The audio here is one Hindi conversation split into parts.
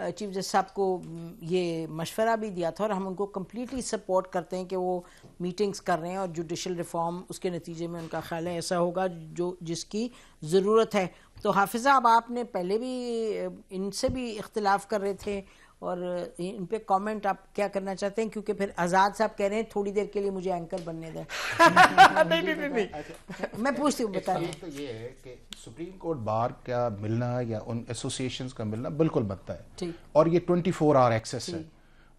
चीफ जस्टिस साहब को ये मशवरा भी दिया था और हम उनको कम्प्लीटली सपोर्ट करते हैं कि वो मीटिंग्स कर रहे हैं और जुडिशल रिफॉर्म उसके नतीजे में उनका ख्याल है ऐसा होगा जो जिसकी ज़रूरत है। तो हाफिज़ा, अब आपने पहले भी इनसे भी इख्तिलाफ कर रहे थे और इन पे कमेंट आप क्या करना चाहते हैं, क्योंकि फिर आज़ाद साहब कह रहे हैं थोड़ी देर के लिए मुझे एंकर बनने दें। नहीं। मैं पूछती हूँ, बता तो ये है कि सुप्रीम कोर्ट बार का मिलना या उन एसोसिएशंस का मिलना बिल्कुल बनता है और ये 24 आवर एक्सेस है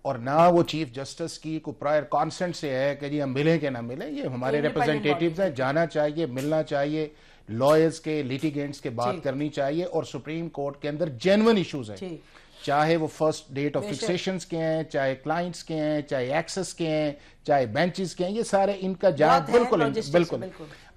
और ना वो चीफ जस्टिस की को प्रायर कॉन्सेंट से है कि जी हम मिलें कि ना मिलें, ये हमारे रिप्रेजेंटेटिव्स हैं, जाना चाहिए, मिलना चाहिए, लॉयर्स के लिटिगेंट्स के बात करनी चाहिए और सुप्रीम कोर्ट के अंदर जेन्युइन इश्यूज हैं, चाहे वो फर्स्ट डेट ऑफ फिक्सेशंस के हैं, चाहे क्लाइंट्स के हैं, चाहे एक्सेस के हैं, चाहे बेंचेस के हैं, ये सारे इनका जवाब बिल्कुल।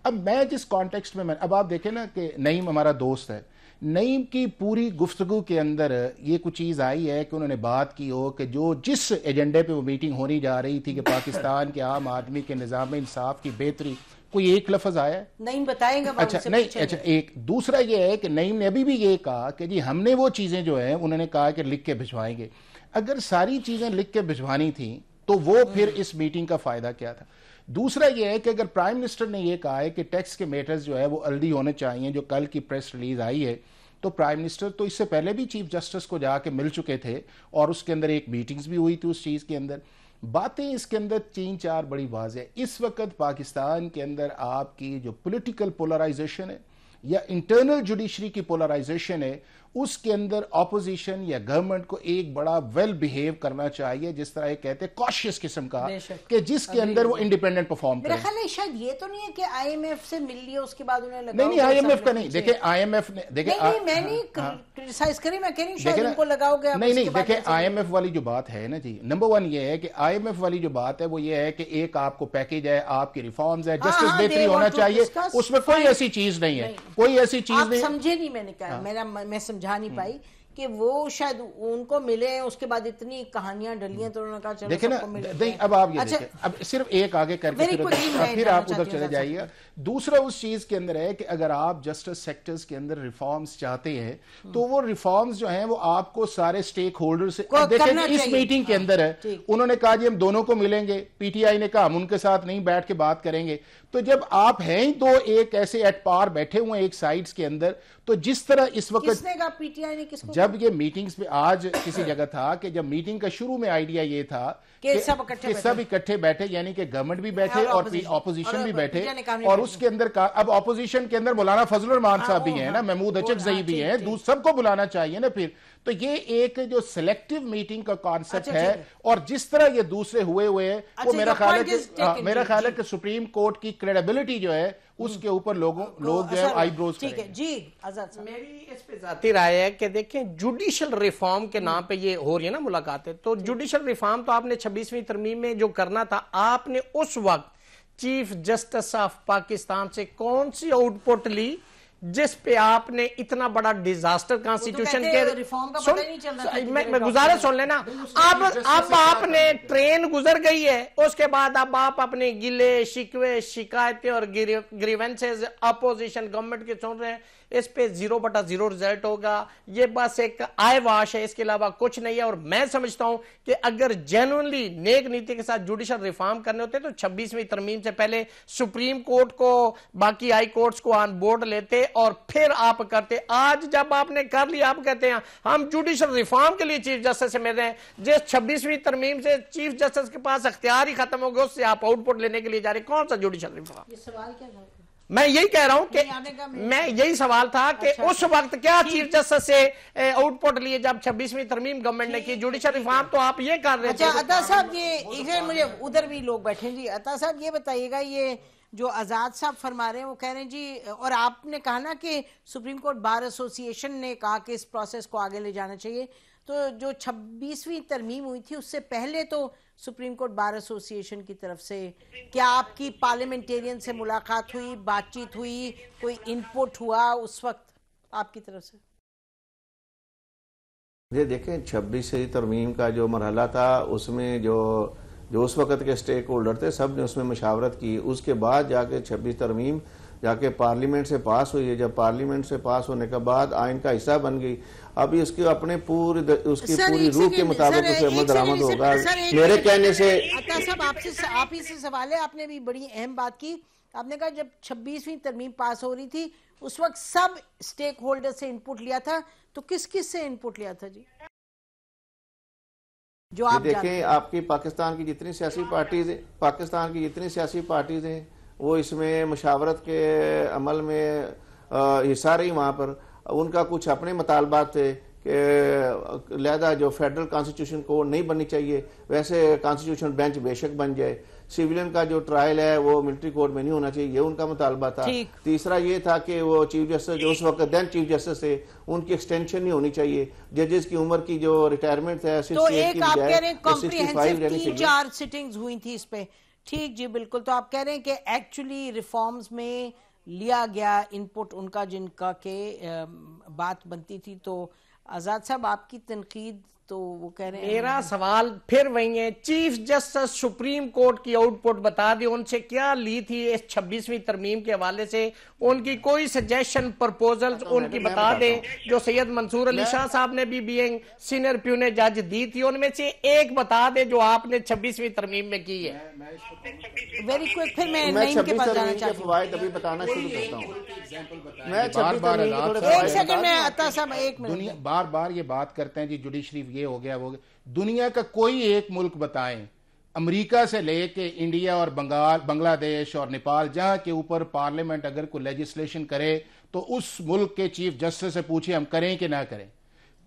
अब मैं जिस कॉन्टेक्स्ट में अब आप देखें ना कि नईम हमारा दोस्त है, नईम की पूरी गुफ्तगू के अंदर ये कुछ चीज आई है कि उन्होंने बात की हो कि जो जिस एजेंडे पे वो मीटिंग होनी जा रही थी कि पाकिस्तान के आम आदमी के निज़ाम इंसाफ की बेहतरी, कोई एक लफ्ज आया है? नहीं बताएंगे। अच्छा नहीं, अच्छा एक दूसरा ये है कि नईम ने अभी भी ये कहा कि जी हमने वो चीजें जो है उन्होंने कहा कि लिख के भिजवाएंगे। अगर सारी चीजें लिख के भिजवानी थी तो वो फिर इस मीटिंग का फायदा क्या था? दूसरा ये है कि अगर प्राइम मिनिस्टर ने ये कहा है कि टैक्स के मैटर्स जो है वो जल्दी होने चाहिए, जो कल की प्रेस रिलीज आई है, तो प्राइम मिनिस्टर तो इससे पहले भी चीफ जस्टिस को जाके मिल चुके थे और उसके अंदर एक मीटिंग्स भी हुई थी उस चीज के अंदर। बातें इसके अंदर 3-4 बड़ी वाज़ेह। इस वक्त पाकिस्तान के अंदर आपकी जो पॉलिटिकल पोलराइजेशन है या इंटरनल जुडिशरी की पोलराइजेशन है, उसके अंदर ऑपोजिशन या गवर्नमेंट को एक बड़ा वेल बिहेव करना चाहिए, जिस तरह ये कहते हैं कॉशियस किस्म का, कि जिसके अंदर वो इंडिपेंडेंट परफॉर्म करें। मेरा ख्याल है शायद ये तो नहीं है कि आईएमएफ से मिल लिया उसके बाद उन्हें लगा। नहीं आईएमएफ का नहीं, देखे आईएमएफ ने मैं नहीं क्रिटिसाइज करी, मैं कह रही हूं शायद उनको लगाओगे। नहीं देखे आईएमएफ वाली जो बात है ना जी, नंबर 1 ये है कि आईएमएफ वाली जो बात है वो ये है कि एक आपको पैकेज है, आपकी रिफॉर्म्स है, जस्टिस बेहतरी होना चाहिए, उसमें कोई ऐसी चीज नहीं है, कोई ऐसी चीज नहीं। समझे नहीं, मैंने कहा मैं समझा नहीं पाई कि वो शायद उनको मिले, उसके बाद इतनी कहानियां डलियां तो उन्होंने कहा चलो देखे ना, नहीं अब आप ये देखें, अब सिर्फ एक आगे करके फिर आप उधर चले जाइएगा। दूसरा उस चीज के अंदर है कि अगर आप जस्टिस सेक्टर्स के अंदर रिफॉर्म्स चाहते हैं तो वो रिफॉर्म्स जो हैं वो आपको सारे स्टेक होल्डर से देखें। इस मीटिंग के अंदर है उन्होंने कहा जी हम दोनों को मिलेंगे, पीटीआई ने कहा हम उनके साथ नहीं बैठ के बात करेंगे। तो जब आप हैं ही दो एक ऐसे एट पार बैठे हुए एक साइड्स के अंदर, तो जिस तरह इस वक्त पीटीआई ने किसको, जब ये मीटिंग्स पे आज किसी जगह था कि जब मीटिंग का शुरू में आइडिया ये था कि सब इकट्ठे बैठे, यानी कि गवर्नमेंट भी बैठे और ऑपोजिशन भी बैठे, और उसके अंदर का अब ऑपोजिशन के अंदर मौलाना फजलुर रहमान साहब भी हैं ना, महमूद अचकज़ई भी हैं, सबको बुलाना चाहिए ना फिर। तो ये एक जो सिलेक्टिव मीटिंग का कॉन्सेप्ट है और जिस तरह ये दूसरे हुए वो मेरा ख्याल है कि सुप्रीम कोर्ट की क्रेडिबिलिटी जो है उसके ऊपर लोग जो है आईब्रोज ठीक है जी। आजाद साहब, मेरी इस पे जाती राय है कि देखें जुडिशल रिफॉर्म के नाम पे ये हो रही है ना मुलाकातें, तो जुडिशल रिफॉर्म तो आपने 26वीं तरमीम में जो करना था, आपने उस वक्त चीफ जस्टिस ऑफ पाकिस्तान से कौन सी आउटपुट ली जिस पे आपने इतना बड़ा डिजास्टर कॉन्स्टिट्यूशन के मैं गुजारिश सुन लेना। अब आपने ट्रेन गुजर गई है, उसके बाद अब आप अपने गिले शिकवे शिकायतें और ग्रीवेंसेस अपोजिशन गवर्नमेंट के सुन रहे हैं। इस पे 0/0 रिजल्ट होगा, ये बस एक आय वाश है, इसके अलावा कुछ नहीं है। और मैं समझता हूं कि अगर जेन्युइनली नेक नीति के साथ जुडिशल रिफॉर्म करने होते तो 26वीं तरमीम से पहले सुप्रीम कोर्ट को, बाकी हाई कोर्ट्स को ऑन बोर्ड लेते और फिर आप करते। आज जब आपने कर लिया, आप कहते हैं हम जुडिशल रिफॉर्म के लिए चीफ जस्टिस से मिल रहे हैं, जिस 26वीं तरमीम से चीफ जस्टिस के पास अख्तियार ही खत्म हो गया, उससे आप आउटपुट लेने के लिए जा रहे, कौन सा जुडिशल रिफॉर्म? ये सवाल क्या था? मैं यही कह रहा हूं कि मैं यही सवाल था कि उस वक्त क्या चीफ जस्टिस से आउटपुट लिए जब 26वीं तरमीम गवर्नमेंट ने की जुडिशल रिफॉर्म, तो आप ये कर रहे थे। अता साहब, ये मुझे उधर भी लोग बैठे जी। अता साहब ये बताइएगा, ये जो आजाद साहब फरमा रहे हैं वो कह रहे हैं जी, और आपने कहा ना कि सुप्रीम कोर्ट बार एसोसिएशन ने कहा कि इस प्रोसेस को आगे ले जाना चाहिए, तो जो 26वीं तरमीम हुई थी उससे पहले तो सुप्रीम कोर्ट बार एसोसिएशन की तरफ से क्या आपकी पार्लियामेंटेरियन से मुलाकात हुई, बातचीत हुई, कोई इनपुट हुआ उस वक्त आपकी तरफ से? ये देखें 26वीं तरमीम का जो मरहला था उसमें जो उस वक्त के स्टेक होल्डर थे सब ने उसमें मशावरत की, उसके बाद जाके 26 तरमीम जाके पार्लियामेंट से पास हुई है, जब पार्लियामेंट से पास होने के बाद आइन का हिस्सा बन गई, अभी उसकी अपने उसकी पूरी रूह के मुताबिक उसे अमल दरामद होगा। मेरे कहने से अता साहब आप ही से सवाल है, आपने भी बड़ी अहम बात की, आपने कहा जब 26वीं तरमीम पास हो रही थी उस वक्त सब स्टेक होल्डर से इनपुट लिया था, तो किस किस से इनपुट लिया था जी? जो आप देखें, आपकी पाकिस्तान की जितनी सियासी पार्टीज हैं वो इसमें मुशावरत के अमल में हिस्सा रही। वहाँ पर उनका कुछ अपने मुतालबात थे कि लिहाजा जो फेडरल कॉन्स्टिट्यूशन कोड नहीं बननी चाहिए, वैसे कॉन्स्टिट्यूशन बेंच बेशक बन जाए। सिविलियन का जो ट्रायल है वो मिलिट्री कोर्ट में नहीं होना चाहिए, ये उनका मुतालबा था। तीसरा ये था कि वो चीफ जस्टिस जो उस वक्त देन चीफ जस्टिस थे उनकी एक्सटेंशन नहीं होनी चाहिए। जजेस की उम्र की जो रिटायरमेंट है तो एक आप कह रहे हैं कॉम्प्रिहेंसिव 3-4 सिटिंग्स हुई थी इस पे, ठीक जी बिल्कुल। तो आप कह रहे हैं कि एक्चुअली रिफॉर्म्स में लिया गया इनपुट उनका जिनका के बात बनती थी। तो आजाद साहब आपकी तनकीद, तो वो कह रहे हैं, मेरा सवाल फिर वही है, चीफ जस्टिस सुप्रीम कोर्ट की आउटपुट बता दी, उनसे क्या ली थी इस 26वीं तरमीम के हवाले से, उनकी कोई सजेशन प्रपोजल्स उनकी बता दें जो सैयद मंसूर अली शाह साहब ने भी बीइंग सीनियर प्यूने जज दी थी, उनमें से एक बता दें जो आपने 26वीं तरमीम में की है। वेरी क्विक, फिर मैं नईम के पास जाना चाहती हूँ। अभी बताना शुरू करता हूँ। एक सेकंड में अता साहब, एक मिनट। बार बार ये बात करते हैं जी जुडिशरी ये हो गया वो गया। दुनिया का कोई एक मुल्क बताएं, अमेरिका से लेके इंडिया और बांग्लादेश और नेपाल, जहां के ऊपर पार्लियामेंट अगर कोई लेजिस्लेशन करे तो उस मुल्क के चीफ जस्टिस से पूछे हम करें कि ना करें,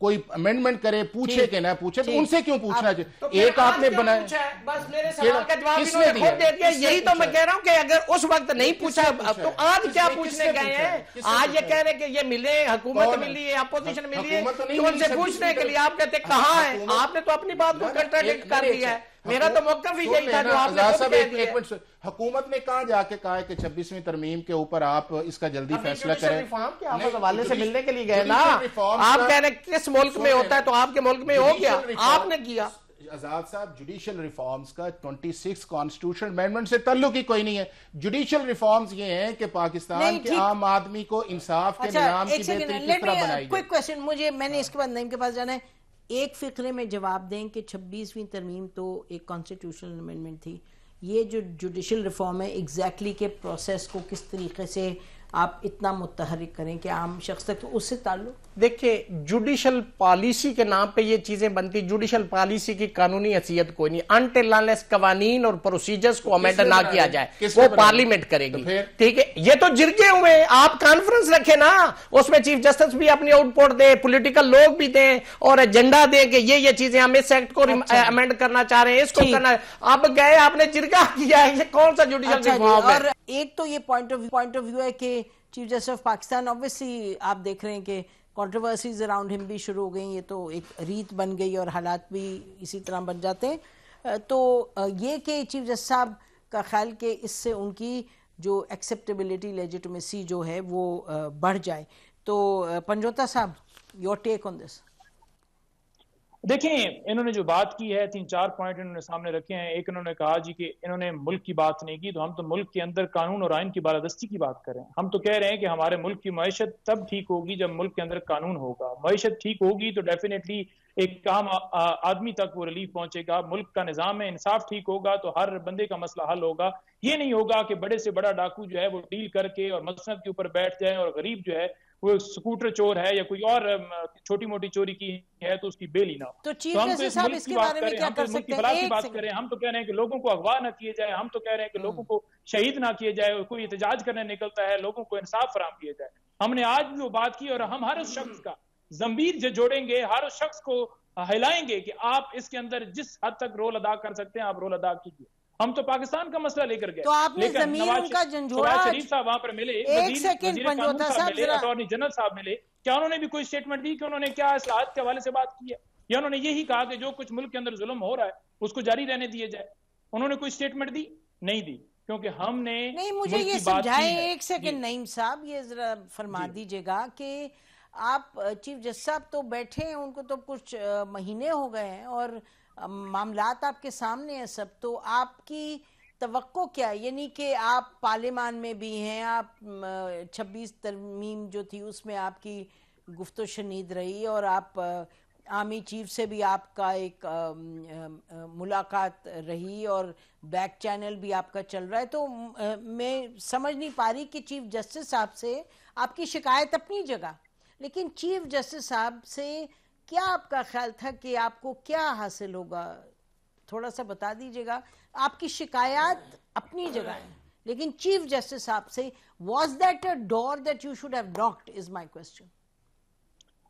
कोई अमेंडमेंट करे पूछे कि ना पूछे, तो उनसे क्यों पूछना चाहिए? तो एक आपने बनाया, बस मेरे सवाल का जवाब इन्होंने खुद दे दिया। यही तो मैं कह रहा हूं कि अगर उस वक्त नहीं पूछा तो आज क्या पूछने गए हैं? आज ये कह रहे हैं कि ये मिले, हुकूमत मिली है, अपोजिशन मिली है, तो उनसे पूछने के लिए आप कहते कहाँ है? आपने तो अपनी बात को कंट्राडिक्ट कर दिया है। मेरा तो मौक़िफ़ ही यही था जो आपने एक मिनट, हुकूमत ने कहाँ जाके कहा है कि 26वीं तरमीम के ऊपर आप इसका जल्दी फैसला करें? आप हवाले से मिलने के लिए गए ना, आप कह रहे किस मुल्क में होता है तो आपके मुल्क में हो गया, आपने किया। आजाद साहब, जुडिशियल रिफॉर्म्स का 26 कॉन्स्टिट्यूशन अमेंडमेंट से ताल्लुक ही कोई नहीं है। जुडिशियल रिफॉर्म्स ये हैं कि पाकिस्तान के आम आदमी को इंसाफ के निजाम की बेहतरी किस तरह बनाई जाए। क्विक क्वेश्चन, मैंने इसके बाद नईम के पास जाना है। एक फिक्रे में जवाब दें कि 26वीं तरमीम तो एक कॉन्स्टिट्यूशनल अमेंडमेंट थी, ये जो जुडिशल रिफॉर्म है एग्जैक्टली के प्रोसेस को किस तरीके से आप इतना मुतहरिक करें कि आम शख्स तक, तो उससे ताल्लुक? देखिए, जुडिशल पॉलिसी के नाम पे ये चीजें बनती, जुडिशल पॉलिसी की कानूनी हैसियत कोई नहीं अनटिल अनलेस कवानीन और प्रोसीजर्स को अमेंड ना किया जाए, वो पार्लियामेंट करेगी। ठीक है, ये तो जिरगे हुए, आप कॉन्फ्रेंस रखे ना, उसमें चीफ जस्टिस भी अपनी आउटपुट दे, पॉलिटिकल लोग भी दें और एजेंडा दे कि ये चीजें हम इस एक्ट को अमेंड करना चाह रहे हैं, इसको करना है। अब गए आपने जिरगा किया, ये कौन सा जुडिशल रिफॉर्म है? और एक तो ये पॉइंट ऑफ व्यू है कि chief justice of Pakistan, obviously आप देख रहे हैं कि कंट्रोवर्सीज अराउंड हिम भी शुरू हो गई, ये तो एक रीत बन गई और हालात भी इसी तरह बन जाते हैं। तो ये कि चीफ जस्टिस साहब का ख्याल कि इससे उनकी जो एक्सेप्टेबिलिटी, लेजिटिमेसी जो है वो बढ़ जाए। तो पंजोता साहब, योर टेक ऑन दिस? देखें, इन्होंने जो बात की है, 3-4 पॉइंट इन्होंने सामने रखे हैं। एक इन्होंने कहा जी कि इन्होंने मुल्क की बात नहीं की, तो हम तो मुल्क के अंदर कानून और आइन की बालादस्ती की बात करें। हम तो कह रहे हैं कि हमारे मुल्क की मईशत तब ठीक होगी जब मुल्क के अंदर कानून होगा। मईशत ठीक होगी तो डेफिनेटली एक आम आदमी तक वो रिलीफ पहुंचेगा। मुल्क का निजाम है, इंसाफ ठीक होगा तो हर बंदे का मसला हल होगा। ये नहीं होगा कि बड़े से बड़ा डाकू जो है वो डील करके और मसनद के ऊपर बैठ जाए और गरीब जो है वो स्कूटर चोर है या कोई और छोटी मोटी चोरी की है तो उसकी बेल ही ना हो। तो चीफ जस्टिस साहब इसके बारे में क्या कर सकते हैं? की बात करें, हम तो कह रहे हैं कि लोगों को अगवा ना किए जाए, हम तो कह रहे हैं कि लोगों को शहीद ना किए जाए, कोई एहतजाज करने निकलता है लोगों को इंसाफ फराहम किया जाए। हमने आज भी वो बात की और हम हर उस शख्स का जमीर जोड़ेंगे, हर उस शख्स को हिलाएंगे कि आप इसके अंदर जिस हद तक रोल अदा कर सकते हैं आप रोल अदा कीजिए। हम तो पाकिस्तान का मसला लेकर गए, तो आपने जमीर उनका झंझोड़ा, शरीफ साहब वहां पर मिले, अटॉर्नी जनरल साहब मिले, क्या उन्होंने भी कोई स्टेटमेंट दी कि उन्होंने क्या इस्लाहत के हवाले से बात की है, या उन्होंने यही कहा कि जो कुछ मुल्क के अंदर जुल्म हो रहा है उसको जारी रहने दिए जाए? उन्होंने कोई स्टेटमेंट दी? नहीं दी, क्योंकि हमने नहीं। मुझे ये समझाएं एक सेकंड नईम साहब, ये जरा फरमा दीजिएगा कि आप चीफ जस्टिस साहब तो बैठे हैं, उनको तो कुछ महीने हो गए हैं और मामलात आपके सामने हैं सब, तो आपकी तवक्को क्या है, यानी कि आप पार्लियामान में भी हैं, आप 26 तरमीम जो थी उसमें आपकी गुफ्तो शनीद रही और आप आर्मी चीफ से भी आपका एक मुलाकात रही और बैक चैनल भी आपका चल रहा है, तो मैं समझ नहीं पा रही कि चीफ जस्टिस साहब से आपकी शिकायत अपनी जगह, लेकिन चीफ जस्टिस साहब से क्या आपका ख्याल था कि आपको क्या हासिल होगा, थोड़ा सा बता दीजिएगा। आपकी शिकायत अपनी जगह है, लेकिन चीफ जस्टिस साहब से was that a door that you should have knocked, is my question.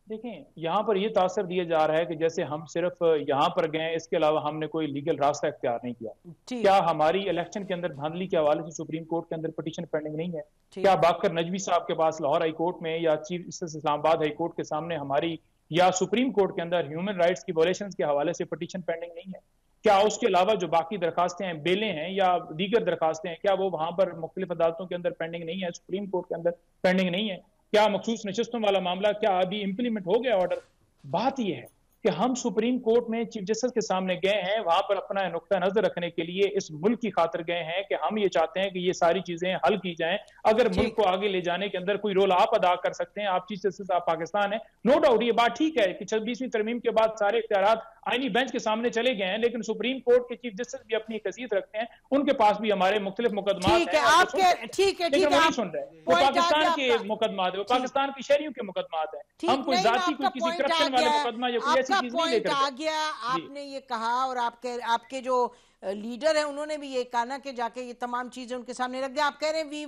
देखें, यहाँ पर यह तासर दिया जा रहा है कि जैसे हम सिर्फ यहाँ पर गए, इसके अलावा हमने कोई लीगल रास्ता इख्तियार नहीं किया। क्या हमारी इलेक्शन के अंदर धांधली के हवाले से सुप्रीम कोर्ट के अंदर पिटीशन पेंडिंग नहीं है? क्या बाकर नजवी साहब के पास लाहौर हाई कोर्ट में या chief justice Islamabad high court के सामने हमारी या सुप्रीम कोर्ट के अंदर ह्यूमन राइट्स की वायलेशंस के हवाले से पिटीशन पेंडिंग नहीं है? क्या उसके अलावा जो बाकी दरखास्तें हैं, बेलें हैं या दीगर दरखास्तें हैं, क्या वो वहां पर मुख्तलिफ अदालतों के अंदर पेंडिंग नहीं है, सुप्रीम कोर्ट के अंदर पेंडिंग नहीं है? क्या मखसूस नशिस्तों वाला मामला क्या अभी इंप्लीमेंट हो गया ऑर्डर? बात यह है कि हम सुप्रीम कोर्ट में चीफ जस्टिस के सामने गए हैं, वहां पर अपना नुक्ता नजर रखने के लिए इस मुल्क की खातिर गए हैं कि हम ये चाहते हैं कि ये सारी चीजें हल की जाएं। अगर मुल्क को आगे ले जाने के अंदर कोई रोल आप अदा कर सकते हैं, आप चीफ जस्टिस आप पाकिस्तान है, नो डाउट ये बात ठीक है कि 26वीं तरमीम के बाद सारे इख्तियारात आईनी बेंच के सामने चले गए हैं, लेकिन सुप्रीम कोर्ट के चीफ जस्टिस भी अपनी हैसियत रखते हैं, उनके पास भी हमारे मुख्तलिफ मुकदमा ठीक है, नहीं सुन रहे। वो पाकिस्तान के मुकदमा है, वो पाकिस्तान की शहरियों के मुकदमा है, हम कोई जाति कोई किसी करप्शन वाले मुकदमा या कोई ऐसी चीज नहीं लेकर आ गया। आपने ये कहा और आपके जो लीडर है उन्होंने भी ये कहा ना कि जाके ये तमाम चीजें उनके सामने रख दिया। आप कह रहे हैं we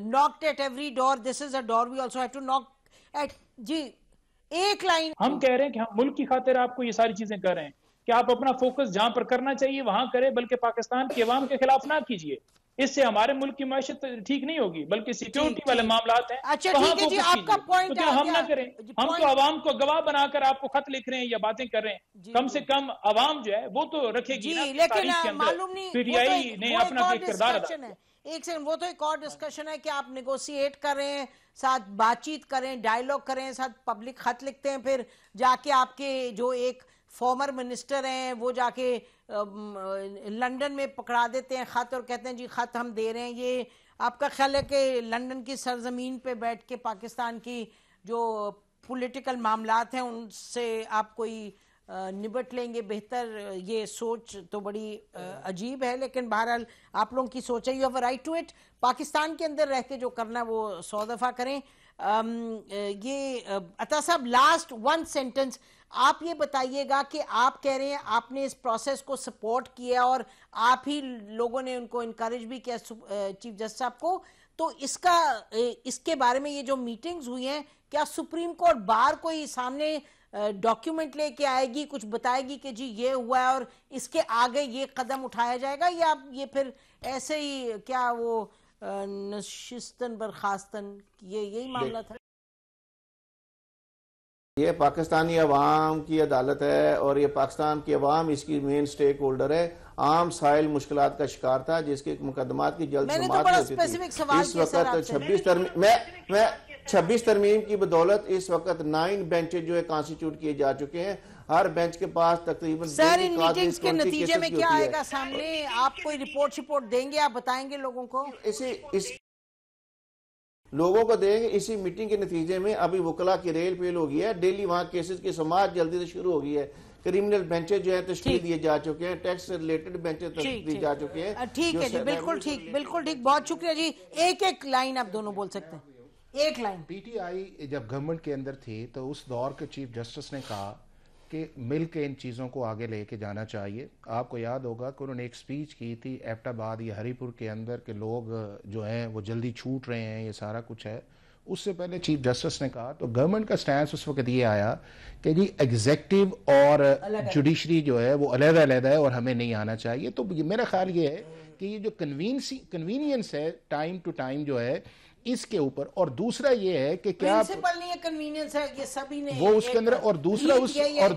knocked at every door, this is a door we also have to knock at. जी, एक लाइन हम कह रहे हैं कि हम मुल्क की खातिर आपको ये सारी चीजें कर रहे हैं कि आप अपना फोकस जहां पर करना चाहिए वहां करें, बल्कि पाकिस्तान के अवाम के खिलाफ ना कीजिए। इससे हमारे मुल्क की माशत ठीक नहीं होगी, बल्कि सिक्योरिटी वाले मामला हैं। अच्छा ठीक है जी, आपका पॉइंट तो क्या हम ना करें? हम तो अवाम को गवाह बनाकर आपको खत लिख रहे हैं या बातें कर रहे हैं, कम से कम अवाम जो है वो तो रखेगी ना। लेकिन मालूम नहीं पीटीआई ने अपना किरदार अदा किया। एक सेकंड, वो तो एक और डिस्कशन है कि आप नेगोशिएट करें, साथ बातचीत करें, डायलॉग करें, साथ पब्लिक खत लिखते हैं, फिर जाके आपके जो एक फॉर्मर मिनिस्टर हैं वो जाके लंदन में पकड़ा देते हैं खत और कहते हैं जी खत हम दे रहे हैं। ये आपका ख्याल है कि लंदन की सरजमीन पे बैठ के पाकिस्तान की जो पॉलिटिकल मामलात हैं उनसे आप कोई निबट लेंगे बेहतर? ये सोच तो बड़ी अजीब है, लेकिन बहरहाल आप लोगों की सोच है, you have a right to it. Pakistan के अंदर रह के जो करना है वो 100 दफा करें। ये अता साहब, लास्ट वन सेंटेंस आप ये बताइएगा कि आप कह रहे हैं आपने इस प्रोसेस को सपोर्ट किया और आप ही लोगों ने उनको इनकरेज भी किया चीफ जस्टिस साहब को, तो इसके बारे में ये जो मीटिंग्स हुई हैं, क्या सुप्रीम कोर्ट बार कोई सामने डॉक्यूमेंट लेके आएगी, कुछ बताएगी कि जी ये हुआ है और इसके आगे ये कदम उठाया जाएगा, या ये फिर ऐसे ही क्या वो नशिस्तन बर्खास्तन यही मामला था? ये पाकिस्तानी अवाम की अदालत है और ये पाकिस्तान की अवाम इसकी मेन स्टेक होल्डर है। आम साइल मुश्किलात का शिकार था जिसके मुकदमात की जल्द समाअत होती थी। इस वक्त 26 तरमीम की बदौलत इस वक्त 9 बेंचेज जो है कॉन्स्टिट्यूट किए जा चुके हैं। हर बेंच के पास तकरीबन सर इन मीटिंग्स के नतीजे में क्या आएगा सामने? आप कोई रिपोर्ट देंगे, आप बताएंगे लोगों को? लोगों को देंगे। इसी मीटिंग के नतीजे में अभी वकला की रेल पेल हो गई है, डेली वहां केसेस की समाअत जल्दी से शुरू हो गई है। क्रिमिनल बेंचेज जो है तश्कील दिए जा चुके हैं, टैक्स से रिलेटेड बेंचेज दिए जा चुके हैं। ठीक है जी, बिल्कुल ठीक, बिल्कुल ठीक, बहुत शुक्रिया जी। एक लाइन आप दोनों बोल सकते हैं, एक लाइन। पीटीआई जब गवर्नमेंट के अंदर थी तो उस दौर के चीफ जस्टिस ने कहा कि मिल के इन चीज़ों को आगे लेके जाना चाहिए। आपको याद होगा कि उन्होंने एक स्पीच की थी एबटाबाद या हरीपुर के अंदर के लोग जो हैं वो जल्दी छूट रहे हैं, ये सारा कुछ है। उससे पहले चीफ जस्टिस ने कहा, तो गवर्नमेंट का स्टैंड उस वक्त ये आया कि जी एग्जेक्टिव और जुडिशरी जो है वो अलग-अलग है और हमें नहीं आना चाहिए। तो मेरा ख्याल ये है कि ये जो कन्वीनियंस है टाइम टू टाइम जो है इसके ऊपर, और दूसरा ये है कि क्या प्रिंसिपल नहीं है, कन्वीनियंस है, ये सभी ने वो उसके अंदर, और दूसरा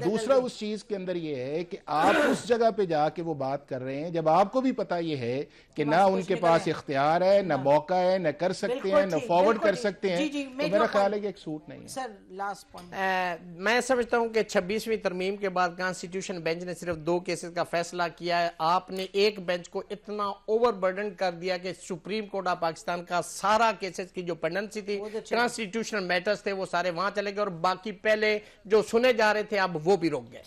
दूसरा उस चीज के अंदर ये है कि आप उस जगह पे जाके वो बात कर रहे हैं जब आपको भी पता ये है कि ना उनके पास इख्तियार है, ना मौका है, ना कर सकते हैं, ना फॉरवर्ड कर सकते हैं, तो मेरा ख्याल है कि एक सूट नहीं है। सर लास्ट पॉइंट, मैं समझता हूं कि 26वीं तरमीम के बाद कॉन्स्टिट्यूशन बेंच ने सिर्फ 2 केसेस का फैसला किया है। आपने एक बेंच को इतना ओवरबर्डन कर दिया कि सुप्रीम कोर्ट ऑफ पाकिस्तान का सारा केसेस की जो पेंडेंसी थी, कॉन्स्टिट्यूशनल मैटर्स थे, वो सारे वहां चले गए, और बाकी पहले जो सुने जा रहे थे अब वो भी रुक गए।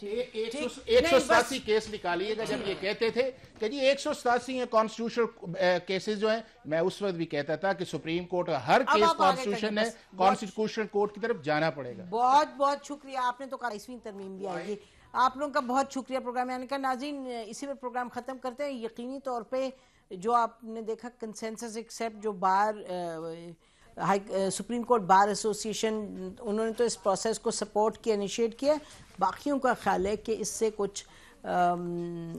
187 केस निकालिएगा। जब ये कहते थे कि जी 187 है कॉन्स्टिट्यूशनल केसेस जो हैं, मैं उस वक्त भी कहता था कि सुप्रीम कोर्ट हर केस कॉन्स्टिट्यूशन है, कॉन्स्टिट्यूशनल कोर्ट की तरफ जाना पड़ेगा। बहुत बहुत शुक्रिया, आपने तो 22वीं तरमीम भी आएगी। आप लोगों का बहुत शुक्रिया प्रोग्राम में आने का। नाज़रीन, इसी में प्रोग्राम खत्म करते हैं। यकीनी तौर पे जो आपने देखा कंसेंसस एक्सेप्ट जो सुप्रीम कोर्ट बार एसोसिएशन, उन्होंने तो इस प्रोसेस को सपोर्ट किया, इनिशिएट किया। बाकियों का ख्याल है कि इससे कुछ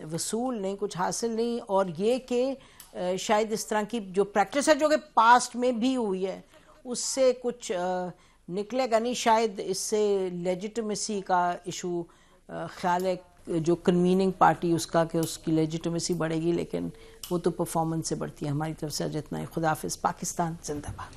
वसूल नहीं, कुछ हासिल नहीं, और ये कि शायद इस तरह की जो प्रैक्टिस है जो कि पास्ट में भी हुई है उससे कुछ निकलेगा नहीं। शायद इससे लेजिटिमेसी का इशू ख्याल है जो कन्वीनिंग पार्टी उसका, कि उसकी लेजिटिमेसी बढ़ेगी, लेकिन वो तो परफॉर्मेंस से बढ़ती है। हमारी तरफ से जितना है, खुदा हाफिज़, पाकिस्तान जिंदाबाद।